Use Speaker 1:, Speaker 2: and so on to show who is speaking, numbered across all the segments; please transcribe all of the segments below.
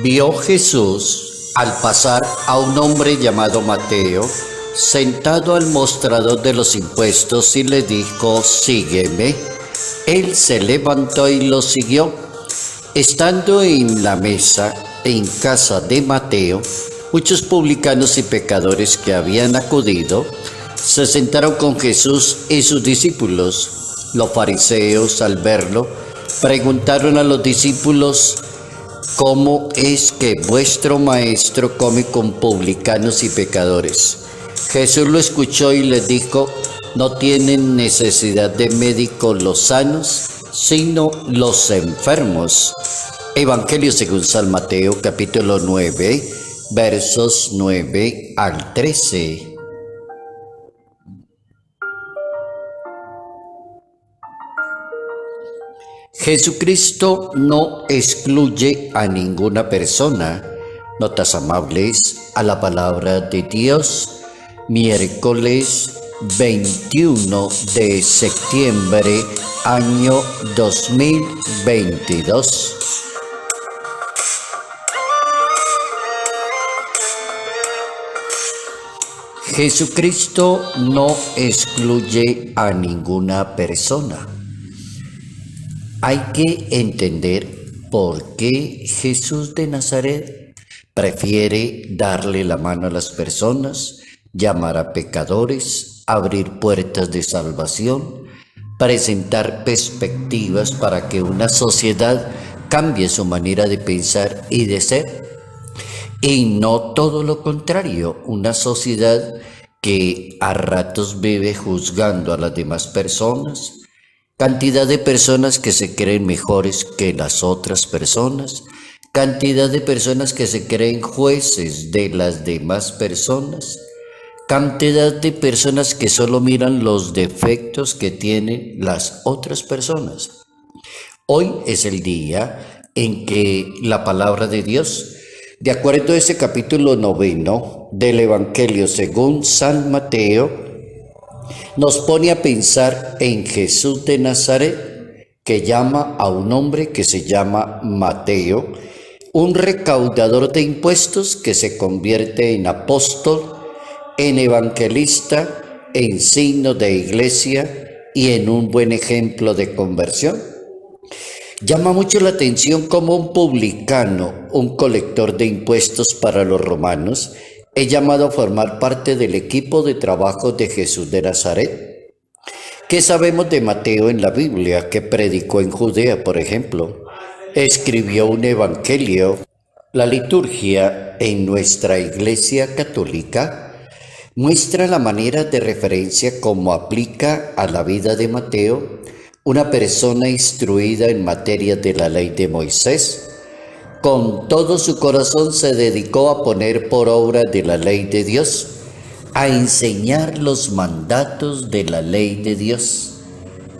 Speaker 1: Vio Jesús al pasar a un hombre llamado Mateo sentado al mostrador de los impuestos y le dijo: sígueme. Él se levantó y lo siguió. Estando en la mesa en casa de Mateo, muchos publicanos y pecadores que habían acudido se sentaron con Jesús y sus discípulos. Los fariseos, al verlo, preguntaron a los discípulos: ¿cómo es que vuestro maestro come con publicanos y pecadores? Jesús lo escuchó y les dijo: no tienen necesidad de médico los sanos, sino los enfermos. Evangelio según San Mateo, capítulo 9, versos 9 al 13. Jesucristo no excluye a ninguna persona. Notas amables a la palabra de Dios, miércoles 21 de septiembre, año 2022. Jesucristo no excluye a ninguna persona. Hay que entender por qué Jesús de Nazaret prefiere darle la mano a las personas, llamar a pecadores, abrir puertas de salvación, presentar perspectivas para que una sociedad cambie su manera de pensar y de ser. Y no todo lo contrario, una sociedad que a ratos vive juzgando a las demás personas, cantidad de personas que se creen mejores que las otras personas, cantidad de personas que se creen jueces de las demás personas, cantidad de personas que solo miran los defectos que tienen las otras personas. Hoy es el día en que la palabra de Dios, de acuerdo a ese capítulo 9 del Evangelio según San Mateo, nos pone a pensar en Jesús de Nazaret, que llama a un hombre que se llama Mateo, un recaudador de impuestos que se convierte en apóstol, en evangelista, en signo de iglesia y en un buen ejemplo de conversión. Llama mucho la atención como un publicano, un colector de impuestos para los romanos, es llamado a formar parte del equipo de trabajo de Jesús de Nazaret. ¿Qué sabemos de Mateo en la Biblia, que predicó en Judea, por ejemplo? Escribió un evangelio. La liturgia en nuestra Iglesia Católica muestra la manera de referencia como aplica a la vida de Mateo, una persona instruida en materia de la ley de Moisés. Con todo su corazón se dedicó a poner por obra de la ley de Dios, a enseñar los mandatos de la ley de Dios.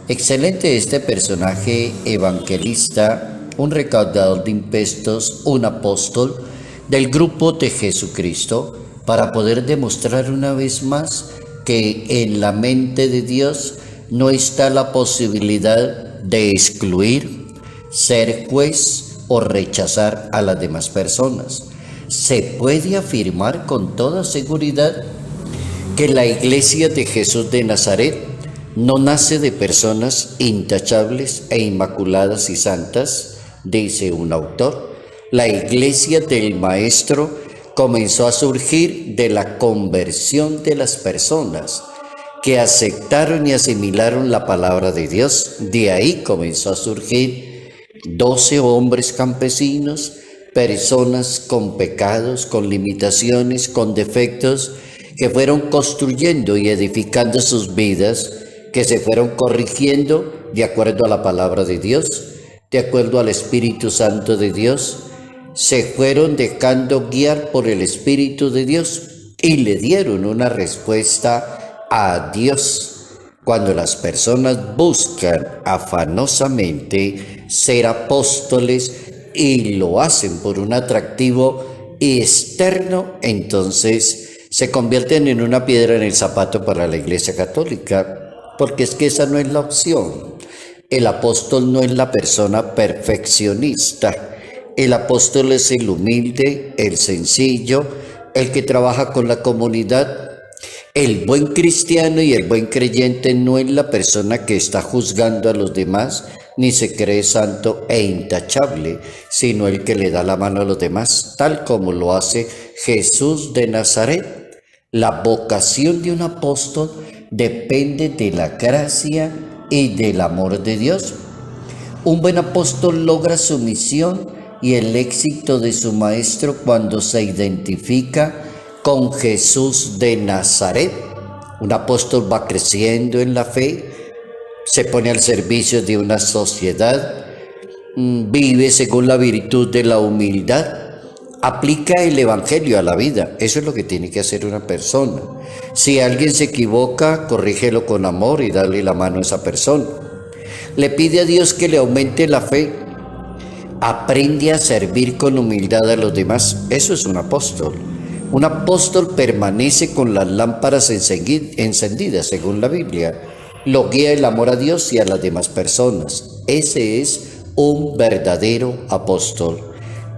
Speaker 1: Excelente este personaje evangelista, un recaudador de impuestos, un apóstol del grupo de Jesucristo, para poder demostrar una vez más que en la mente de Dios no está la posibilidad de excluir, ser juez o rechazar a las demás personas. Se puede afirmar con toda seguridad que la Iglesia de Jesús de Nazaret no nace de personas intachables e inmaculadas y santas, dice un autor. La Iglesia del Maestro comenzó a surgir de la conversión de las personas que aceptaron y asimilaron la palabra de Dios. De ahí comenzó a surgir 12 hombres campesinos, personas con pecados, con limitaciones, con defectos, que fueron construyendo y edificando sus vidas, que se fueron corrigiendo de acuerdo a la palabra de Dios, de acuerdo al Espíritu Santo de Dios, se fueron dejando guiar por el Espíritu de Dios y le dieron una respuesta a Dios. Cuando las personas buscan afanosamente ser apóstoles y lo hacen por un atractivo externo, entonces se convierten en una piedra en el zapato para la Iglesia Católica, porque es que esa no es la opción. El apóstol no es la persona perfeccionista. El apóstol es el humilde, el sencillo, el que trabaja con la comunidad. El buen cristiano y el buen creyente no es la persona que está juzgando a los demás, ni se cree santo e intachable, sino el que le da la mano a los demás, tal como lo hace Jesús de Nazaret. La vocación de un apóstol depende de la gracia y del amor de Dios. Un buen apóstol logra su misión y el éxito de su maestro cuando se identifica con Jesús de Nazaret. Un apóstol va creciendo en la fe, se pone al servicio de una sociedad, vive según la virtud de la humildad, aplica el evangelio a la vida. Eso es lo que tiene que hacer una persona. Si alguien se equivoca, corrígelo con amor y dale la mano a esa persona. Le pide a Dios que le aumente la fe. Aprende a servir con humildad a los demás. Eso es un apóstol. Un apóstol permanece con las lámparas encendidas, según la Biblia. Lo guía el amor a Dios y a las demás personas. Ese es un verdadero apóstol.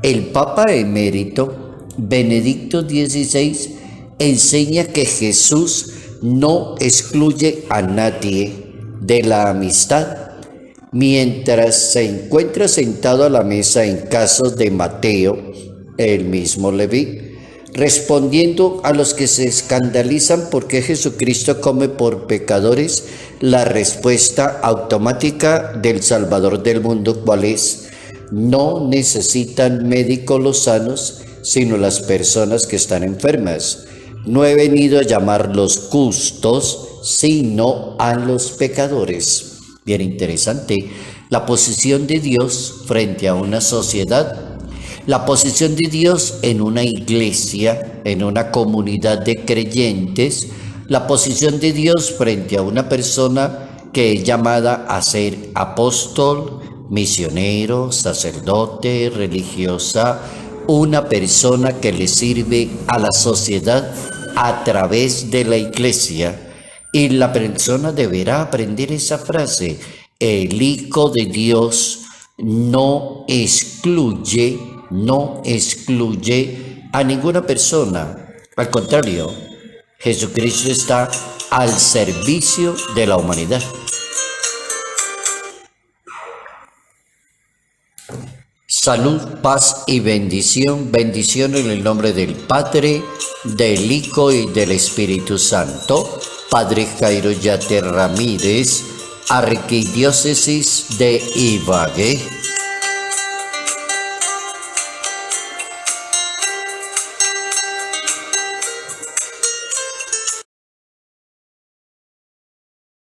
Speaker 1: El Papa emérito Benedicto XVI enseña que Jesús no excluye a nadie de la amistad. Mientras se encuentra sentado a la mesa en casos de Mateo, el mismo Leví, respondiendo a los que se escandalizan porque Jesucristo come por pecadores, la respuesta automática del Salvador del mundo, ¿cuál es? No necesitan médicos los sanos, sino las personas que están enfermas. No he venido a llamar los justos, sino a los pecadores. Bien interesante, la posición de Dios frente a una sociedad, la posición de Dios en una iglesia, en una comunidad de creyentes, la posición de Dios frente a una persona que es llamada a ser apóstol, misionero, sacerdote, religiosa, una persona que le sirve a la sociedad a través de la iglesia. Y la persona deberá aprender esa frase: el Hijo de Dios no excluye a ninguna persona. Al contrario, Jesucristo está al servicio de la humanidad. Salud, paz y bendición. Bendición en el nombre del Padre, del Hijo y del Espíritu Santo. Padre Jairo Yate Ramírez, Arquidiócesis de Ibagué.